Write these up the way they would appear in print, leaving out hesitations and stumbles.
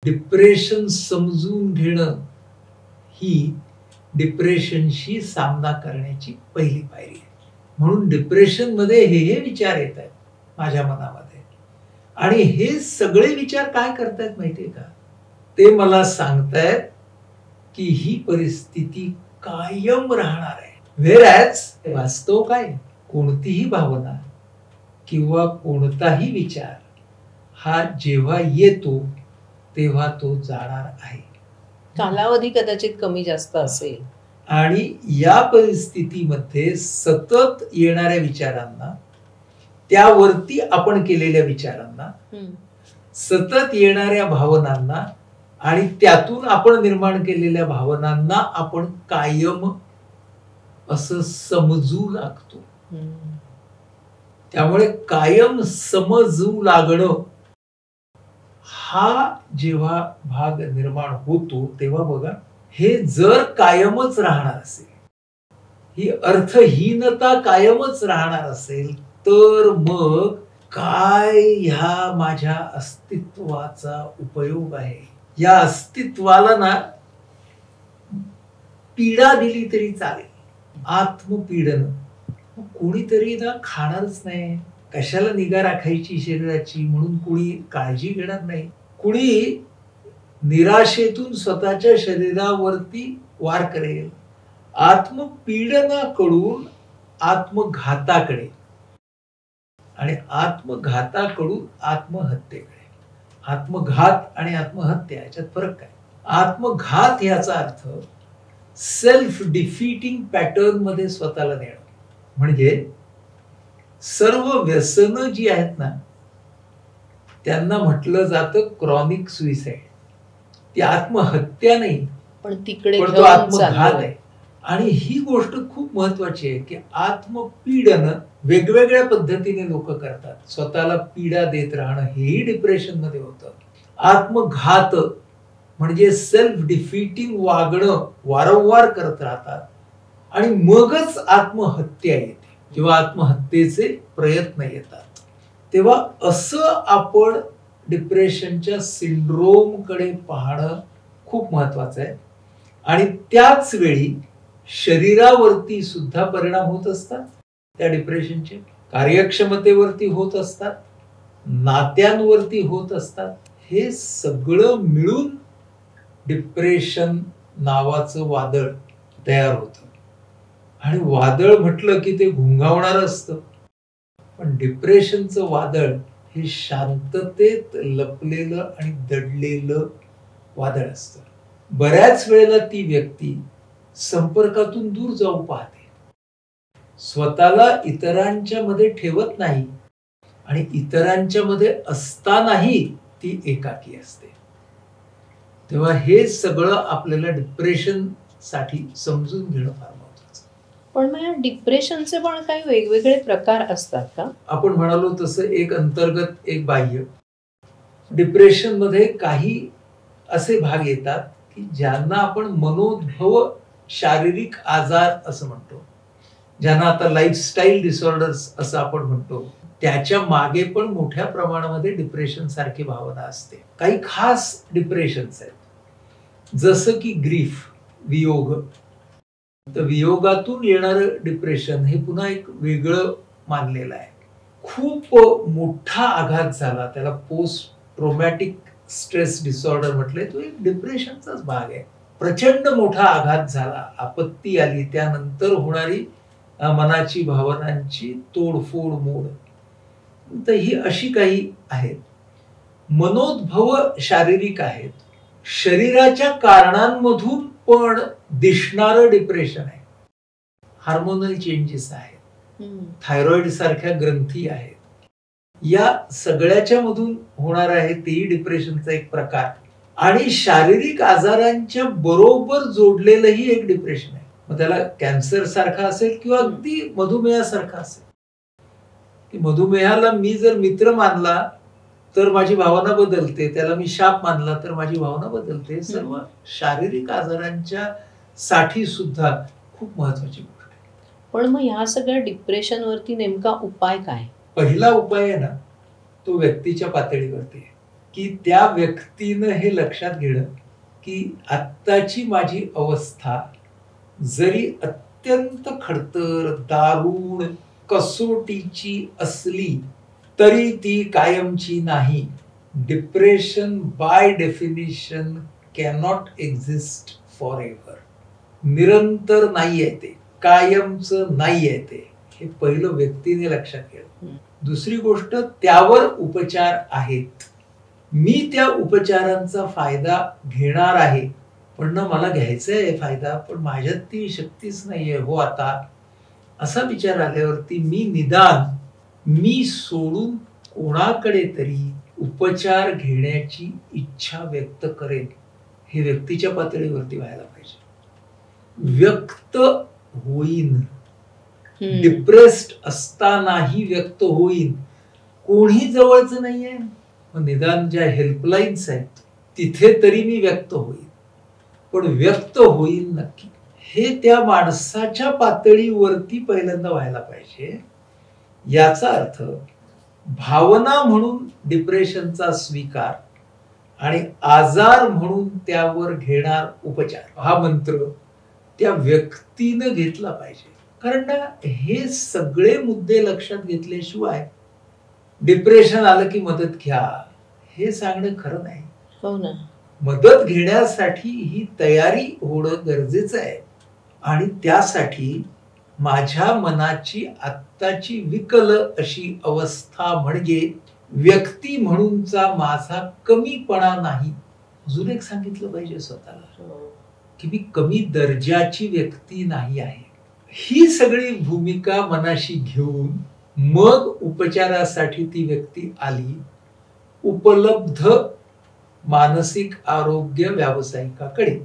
Depression समजून घेणं ही डिप्रेशनशी सामना करण्याची पहिली पायरी आहे. म्हणून डिप्रेशनमध्ये हे विचार येत आहेत माझ्या मनामध्ये, आणि हे सगळे विचार काय करतायत माहितीये का? ते मला सांगतायत की ही परिस्थिती कायम राहणार आहे. व्हेअरॅज वास्तव काय, कोणतीही भावना किंवा कोणताही विचार हा जेव्हा येतो तेव्हा तो जाणार आहे. कालावधी कदाचित कमी जास्त असेल, आणि या परिस्थितीमध्ये सतत येणाऱ्या विचारांना, त्यावरती आपण केलेल्या विचारांना, सतत येणाऱ्या भावनांना आणि त्यातून आपण निर्माण केलेल्या भावनांना आपण कायम असं समजू लागतो. त्यामुळे कायम समजू लागणं हा जेव्हा भाग निर्माण होतो तेव्हा बघा, हे जर कायमच राहणार असेल, ही अर्थहीनता कायमच राहणार असेल, तर मग काय ह्या माझ्या अस्तित्वाचा उपयोग आहे? या अस्तित्वाला ना पीडा दिली तरी चालेल, आत्मपीडन. कोणीतरी ना खाणारच नाही, कशाला निगा राखायची शरीराची म्हणून कोणी काळजी घेणार नाही. कुणी निराशेतून स्वतःच्या शरीरावरती वार करेल. आत्मपीडनाकडून आत्मघाताकडे आणि आत्मघाताकडून आत्महत्येकडे. आत्मघात आणि आत्महत्या याच्यात फरक काय? आत्मघात याचा अर्थ सेल्फ डिफीटिंग पॅटर्न मध्ये स्वतःला नेणं. म्हणजे सर्व व्यसनं जी आहेत ना, त्यांना म्हटलं जातं क्रॉनिक सुइसाइड. ती आत्महत्या नाही, पण तिकडे तो आत्मघात आहे. आणि ही गोष्ट खूप महत्वाची आहे की आत्मपीडन वेगवेगळ्या पद्धतीने लोक करतात. स्वतःला पीडा देत राहणं हेही डिप्रेशन मध्ये होतं. आत्मघात म्हणजे सेल्फ डिफीटिंग वागणं वारंवार करत राहतात आणि मगच आत्महत्या येते किंवा आत्महत्येचे प्रयत्न येतात. तेव्हा असं आपण डिप्रेशनच्या सिंड्रोम कडे पाहणं खूप महत्वाचं आहे. आणि त्याच वेळी शरीरावरती सुद्धा परिणाम होत असतात त्या डिप्रेशनचे, कार्यक्षमतेवरती होत असतात, नात्यांवरती होत असतात. हे सगळं मिळून डिप्रेशन नावाचं वादळ तयार होतं. आणि वादळ म्हटलं की ते घुंगावणार असतं, पण डिप्रेशनचं वादळ हे शांततेत लपलेलं आणि दडलेलं वादळ असतं. बऱ्याच वेळेला ती व्यक्ती संपर्कातून दूर जाऊ पाहते, स्वतःला इतरांच्या मध्ये ठेवत नाही आणि इतरांच्या मध्ये असतानाही ती एकाकी असते. तेव्हा हे सगळं आपल्याला डिप्रेशन साठी समजून घेणं फार महत्वाचं. पण मग या डिप्रेशनचे पण काही वेगवेगळे प्रकार असतात का? आपण म्हणालो तसं एक अंतर्गत एक बाह्य. डिप्रेशन मध्ये काही असे भाग येतात की ज्यांना आपण मनोद्भव शारीरिक आजार असं म्हणतो, ज्यांना आता लाईफस्टाईल डिसऑर्डर्स असं आपण म्हणतो. त्याच्या मागे पण मोठ्या प्रमाणामध्ये डिप्रेशन सारखी भावना असते. काही खास डिप्रेशन्स आहेत, जसं की ग्रीफ, वियोग. तर वियोगातून येणारं डिप्रेशन हे पुन्हा एक वेगळं मानलेलं आहे. खूप मोठा आघात झाला, त्याला पोस्ट ट्रॉमॅटिक स्ट्रेस डिसऑर्डर म्हटलंय, तो एक डिप्रेशनचाच भाग आहे. प्रचंड मोठा आघात झाला, आपत्ती आली, त्यानंतर होणारी मनाची भावनांची तोडफोड, मोड. तर ही अशी काही आहेत. मनोद्भव शारीरिक आहेत, शरीराच्या कारणांमधून पण दिसणारं डिप्रेशन आहे. हार्मोनल चेंजेस आहेत, थायरॉइड सारख्या ग्रंथी आहेत, या सगळ्याच्या मधून होणार आहे तेही डिप्रेशनचा एक प्रकार. आणि शारीरिक आजारांच्या बरोबर जोडलेलंही एक डिप्रेशन आहे. मग त्याला कॅन्सर सारखा असेल किंवा अगदी मधुमेहासारखा असेल. की मधुमेहाला मी जर मित्र मानला तर माझी भावना बदलते, त्याला मी शाप मानला तर माझी भावना बदलते. सर्व शारीरिक आजारांच्या साठी सुद्धा खूप महत्वाची गोष्ट आहे. पण मग ह्या सगळ्या डिप्रेशन वरती नेमका उपाय काय? पहिला उपाय आहे ना, तो व्यक्तीच्या पातळीवरती आहे. की त्या व्यक्तीनं हे लक्षात घेणं की आत्ताची माझी अवस्था जरी अत्यंत खडतर, दारुण, कसोटीची असली तरी ती कायमची नाही. Depression by definition cannot exist forever. निरंतर नाही आहे ते, कायमचं नाही आहे ते, हे पहिलं व्यक्तीने लक्षात घ्यावं. दुसरी गोष्ट, त्यावर उपचार आहेत. मी त्या उपचारांचा फायदा घेणार आहे, पण ना मला घ्यायचा आहे फायदा, पण माझ्यात ती शक्तीच नाहीये हो आता, असा विचार आल्यावरती मी सोडून कोणाकडे तरी उपचार घेण्याची इच्छा व्यक्त करेन. हे व्यक्तीच्या पातळीवरती व्हायला पाहिजे. व्यक्त होईन, डिप्रेस्ड असतानाही व्यक्त होईन. कोणी जवळचं नाहीये, निदान ज्या हेल्पलाईन्स आहेत तिथे तरी मी व्यक्त होईन, पण व्यक्त होईल नक्की. हे त्या माणसाच्या पातळीवरती पहिल्यांदा व्हायला पाहिजे. याचा अर्थ भावना म्हणून डिप्रेशनचा स्वीकार आणि आजार म्हणून त्यावर घेणार उपचार, हा मंत्र त्या व्यक्तीनं घेतला पाहिजे. कारण ना, हे सगळे मुद्दे लक्षात घेतल्याशिवाय डिप्रेशन आलं की मदत घ्या हे सांगणं खरं नाही. हो ना. मदत घेण्यासाठी ही तयारी होणं गरजेचं आहे. आणि त्यासाठी माझ्या मनाची आत्ताची विकल अशी अवस्था म्हणजे व्यक्ती म्हणूनचा माझा कमीपणा नाही. अजून एक सांगितलं पाहिजे स्वतःला की मी कमी दर्जाची व्यक्ती नाही आहे. ही सगळी भूमिका मनाशी घेऊन मग उपचारासाठी ती व्यक्ती आली. उपलब्ध मानसिक आरोग्य व्यावसायिकाकडे,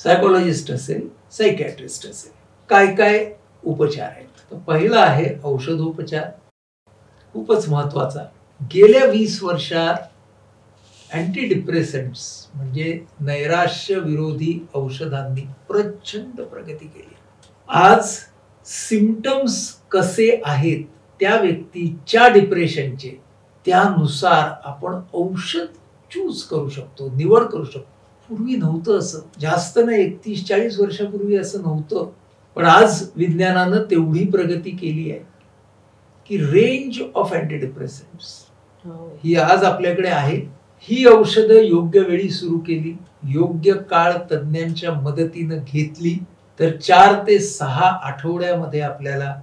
सायकोलॉजिस्ट असेल, सायकॅट्रिस्ट असेल, काय काय उपचार आहेत. तर पहिला आहे औषधोपचार, खूपच महत्वाचा. गेल्या 20 वर्षात अँटी डिप्रेसंट्स म्हणजे नैराश्य विरोधी औषधांनी प्रचंड प्रगती केली. आज सिम्पटम्स कसे आहेत त्या व्यक्तीच्या डिप्रेशनचे, त्यानुसार आपण औषध चूज करू शकतो, निवड करू शकतो. पूर्वी नव्हतं असं, जास्त नाही, 30-40 वर्षापूर्वी असं नव्हतं. पण आज विज्ञानानं तेवढी प्रगती केली आहे की रेंज ऑफ अँटीडिप्रेसंट्स ही आज आपल्याकडे आहे. ही औषधं योग्य वेळी सुरू केली, योग्य काळ तज्ञांच्या मदतीनं घेतली तर 4 ते 6 आठवड्यामध्ये आपल्याला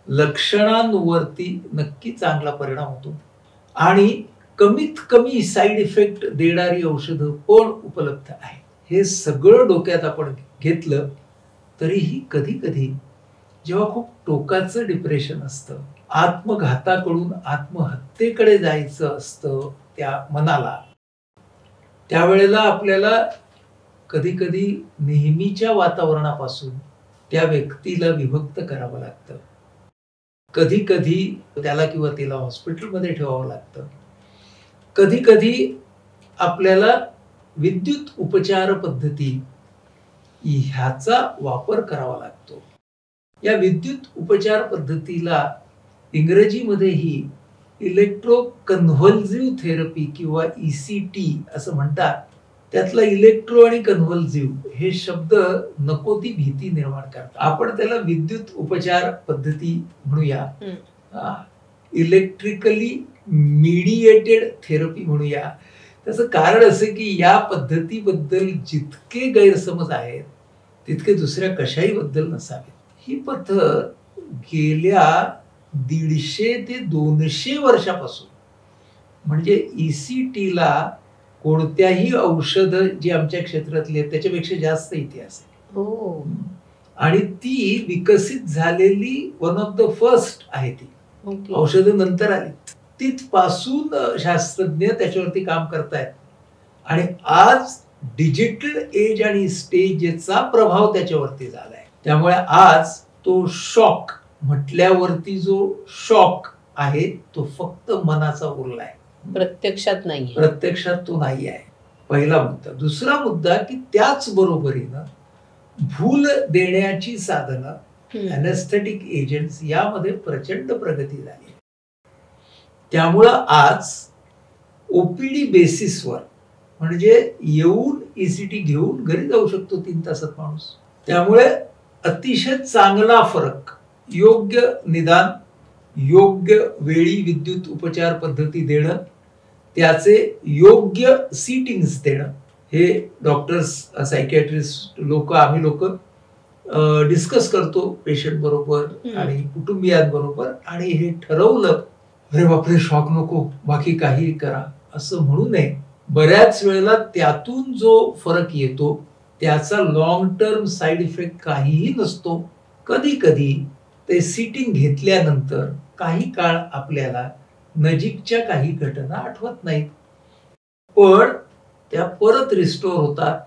लक्षणांवरती नक्की चांगला परिणाम होतो. आणि कमीत कमी साईड इफेक्ट देणारी औषधं पण उपलब्ध आहे. हे सगळं डोक्यात आपण घेतलं तरीही कधी कधी जेव्हा खूप टोकाचं डिप्रेशन असतं, आत्मघाताकडून आत्महत्येकडे जायचं असतं त्या मनाला, त्यावेळेला आपल्याला कधी कधी नेहमीच्या वातावरणापासून त्या व्यक्तीला विभक्त करावं लागतं. कधी कधी त्याला किंवा तिला हॉस्पिटलमध्ये ठेवावं लागतं. कधी कधी आपल्याला विद्युत उपचार पद्धती ह्याचा वापर करावा लागतो. या विद्युत उपचार पद्धतीला इंग्रजीमध्येही इलेक्ट्रो कन्व्हल्सिव्ह थेरपी किंवा ECT असं म्हणतात. त्यातला इलेक्ट्रो आणि कन्व्हल्सिव्ह हे शब्द नको ती भीती निर्माण करतात. आपण त्याला विद्युत उपचार पद्धती म्हणूया, इलेक्ट्रिकली मीडिएटेड थेरपी म्हणूया. त्याचं कारण असं की या पद्धतीबद्दल जितके गैरसमज आहेत तितके दुसऱ्या कशाही बद्दल नसावेत. ही पद्धत गेल्या 150 ते 200 वर्षापासून, म्हणजे ECTला कोणत्याही औषध जी आमच्या क्षेत्रातली आहेत त्याच्यापेक्षा जास्त इतिहास आहे. आणि ती विकसित झालेली वन ऑफ द फर्स्ट आहे. ती औषधं नंतर आली. तिथपासून शास्त्रज्ञ त्याच्यावरती काम करतायत. आणि आज डिजिटल एज आणि स्टेजचा प्रभाव त्याच्यावरती झालाय. त्यामुळे आज तो शॉक म्हटल्यावरती जो शॉक आहे तो फक्त मनाचा उरलाय, प्रत्यक्षात तो नाही आहे. पहिला मुद्दा. दुसरा मुद्दा की त्याच बरोबरीनं भूल देण्याची साधनं, अनेस्थेटिक एजंट्स यामध्ये प्रचंड प्रगती झाली. त्यामुळं आज ओपीडी बेसिसवर, म्हणजे येऊन ईसीटी घेऊन घरी जाऊ शकतो 3 तासात माणूस. त्यामुळे अतिशय चांगला फरक, योग्य निदान, योग्य वेळी विद्युत उपचार पद्धती देणं, त्याचे योग्य सीटिंग्स देणं, हे डॉक्टर्स, सायकॅट्रिस्ट लोक, आम्ही लोक डिस्कस करतो पेशंट बरोबर आणि कुटुंबियांबरोबर, आणि हे ठरवलं, अरे बापरे शॉक नको, बाकी काही करा असं म्हणू नये. बऱ्याच वेळेला त्यातून जो फरक येतो त्याचा लॉंग टर्म साईड इफेक्ट काहीही नसतो. कधी कधी ते सीटिंग घेतल्यानंतर काही काळ आपल्याला नजीकच्या काही घटना आठवत नाहीत, पण त्या परत रिस्टोर होतात.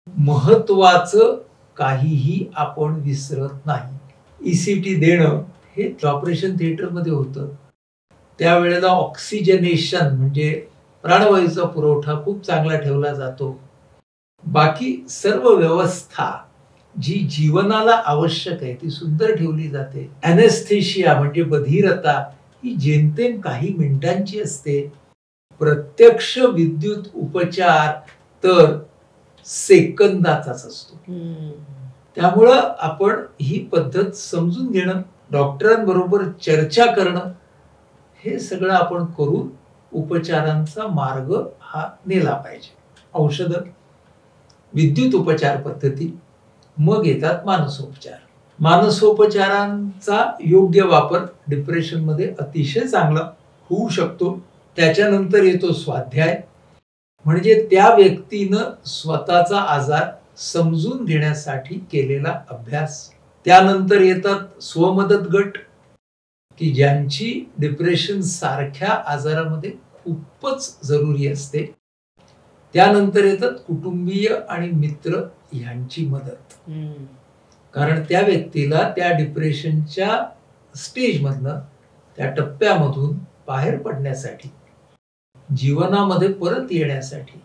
महत्वाचं काहीही आपण विसरत नाही. ईसीटी देणं हे ऑपरेशन थिएटर मध्ये होतं, त्यावेळेला ऑक्सिजनेशन म्हणजे प्राणवायूचा पुरवठा खूप चांगला ठेवला जातो. बाकी सर्व व्यवस्था जी जीवनाला आवश्यक आहे ती सुंदर ठेवली जाते. ॲनेस्थेशिया म्हणजे बधिरता ही जेमतेम काही मिनिटांची असते. प्रत्यक्ष विद्युत उपचार तर सेकंदाचाच असतो. त्यामुळं आपण ही पद्धत समजून घेणं, डॉक्टरांबरोबर चर्चा करणं, हे सगळं आपण करून उपचारांचा मार्ग हा नेला पाहिजे. औषधं, विद्युत उपचार पद्धती, मग येतात मानसोपचार. मानसोपचारांचा योग्य वापर डिप्रेशन मध्ये अतिशय चांगला होऊ शकतो. त्याच्यानंतर येतो स्वाध्याय, म्हणजे त्या व्यक्तीनं स्वतःचा आजार समजून घेण्यासाठी केलेला अभ्यास. त्यानंतर येतात स्वमदत गट, की ज्यांची डिप्रेशन सारख्या आजारामध्ये खूपच जरुरी असते. त्यानंतर येतात कुटुंबीय आणि मित्र यांची मदत, कारण त्या व्यक्तीला त्या डिप्रेशनच्या स्टेजमधनं, त्या टप्प्यामधून बाहेर पडण्यासाठी, जीवनामध्ये परत येण्यासाठी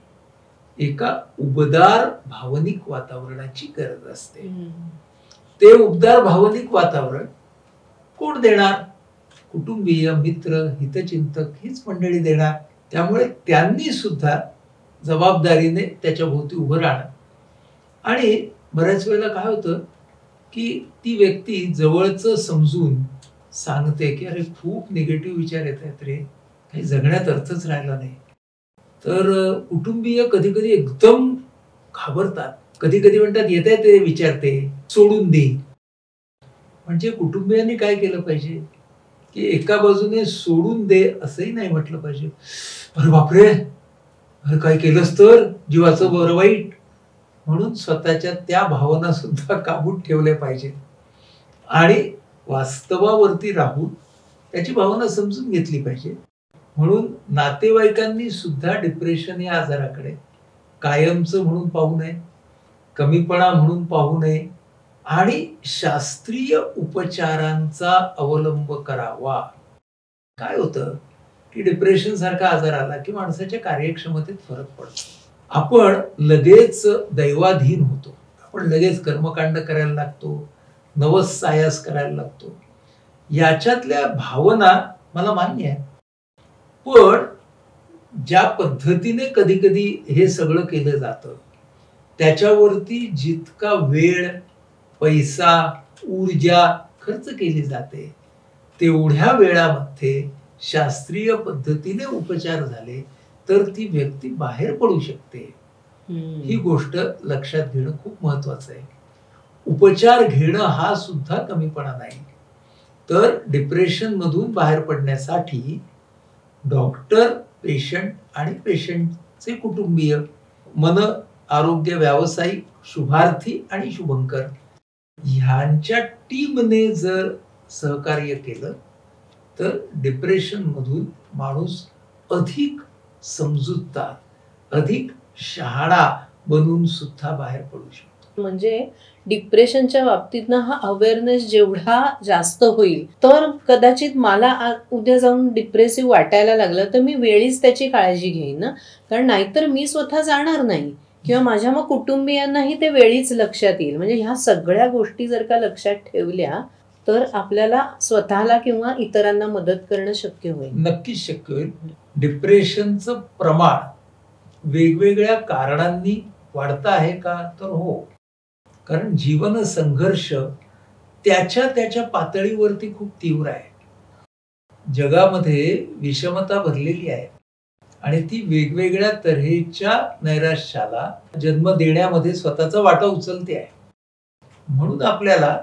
एका उबदार भावनिक वातावरणाची गरज असते. ते उबदार भावनिक वातावरण कोण देणार? कुटुंबीय, मित्र, हितचिंतक हीच मंडळी देणार. त्यामुळे त्यांनी सुद्धा जबाबदारीने त्याच्या भोवती उभं राहणं. आणि बऱ्याच वेळेला काय होतं की ती व्यक्ती जवळचं समजून सांगते की अरे खूप निगेटिव्ह विचार येत आहेत रे, काही जगण्यात अर्थच राहिला नाही. तर कुटुंबीय कधी कधी एकदम घाबरतात, कधी कधी म्हणतात येत आहे ते विचारते सोडून दे. म्हणजे कुटुंबियांनी काय केलं पाहिजे की एका बाजूने सोडून दे असंही नाही म्हटलं पाहिजे. अरे बापरे, अरे काय केलंस तर जीवाचं बरं वाईट, म्हणून स्वतःच्या त्या भावना सुद्धा काबूत ठेवल्या पाहिजे आणि वास्तवावरती राहून त्याची भावना समजून घेतली पाहिजे. म्हणून नातेवाईकांनी सुद्धा डिप्रेशन या आजाराकडे कायमचं म्हणून पाहू नये, कमीपणा म्हणून पाहू नये आणि शास्त्रीय उपचारांचा अवलंब करावा. काय होतं की डिप्रेशन सारखा आजार आला की माणसाच्या कार्यक्षमतेत फरक पडतो. आपण लगेच दैवाधीन होतो, आपण लगेच कर्मकांड करायला लागतो, नवस सायास करायला लागतो. याच्यातल्या भावना मला मान्य आहे, पण ज्या पद्धतीने कधी कधी हे सगळं केलं जातं त्याच्यावरती जितका वेळ, पैसा, ऊर्जा खर्च केली जाते तेवढ्या वेळामध्ये शास्त्रीय पद्धतीने उपचार झाले तर ती व्यक्ती बाहेर पडू शकते. ही गोष्ट लक्षात घेणं खूप महत्वाचं आहे. उपचार घेणं हा सुद्धा कमीपणा नाही. तर डिप्रेशन मधून बाहेर पडण्यासाठी डॉक्टर, पेशंट आणि पेशंटचे कुटुंबीय, मन आरोग्य व्यावसायिक, शुभार्थी आणि शुभंकर ह्यांच्या टीमने जर सहकार्य केलं तर डिप्रेशन मधून माणूस अधिक समजूतदार, अधिक शहाणा बनून सुद्धा बाहेर पडू शकतो. म्हणजे डिप्रेशनच्या बाबतीत ना हा अवेअरनेस जेवढा जास्त होईल तर कदाचित मला उद्या जाऊन डिप्रेसिव्ह वाटायला लागलं तर मी वेळीच त्याची काळजी घेईन ना, कारण नाहीतर मी स्वतः जाणार नाही किंवा माझ्या मग कुटुंबियांनाही ते वेळीच लक्षात येईल. म्हणजे ह्या सगळ्या गोष्टी जर का लक्षात ठेवल्या तर आपल्याला स्वतःला किंवा इतरांना मदत करणं शक्य होईल. नक्कीच शक्य होईल. डिप्रेशनचं प्रमाण वेगवेगळ्या कारणांनी वाढतं आहे का? तर हो. कारण जीवन संघर्ष त्याच्या पातळीवरती खूप तीव्र आहे. जगामध्ये विषमता भरलेली आहे आणि ती वेगवेगळ्या तऱ्हेच्या नैराश्याला जन्म देण्यामध्ये स्वतःचा वाटा उचलते आहे. म्हणून आपल्याला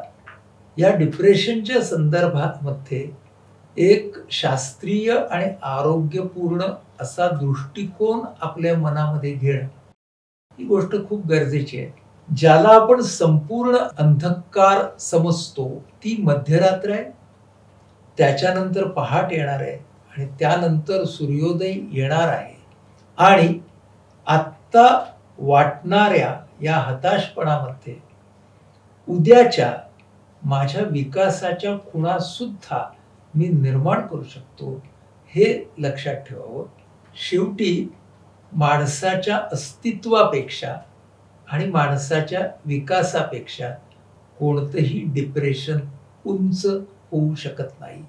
या डिप्रेशनच्या संदर्भामध्ये एक शास्त्रीय आणि आरोग्यपूर्ण असा दृष्टिकोन आपल्या मनामध्ये घेणं ही गोष्ट खूप गरजेची आहे. ज्याला आपण संपूर्ण अंधकार समजतो ती मध्यरात्र आहे, त्याच्यानंतर पहाट येणार आहे आणि त्यानंतर सूर्योदय येणार आहे. आणि आत्ता वाटणाऱ्या या हताशपणामध्ये उद्याच्या माझ्या विकासाच्या खुणा सुद्धा मी निर्माण करू शकतो हे लक्षात ठेवावं. शेवटी माणसाच्या अस्तित्वापेक्षा आणि माणसाच्या विकासापेक्षा कोणतंही डिप्रेशन उंच होऊ शकत नाही.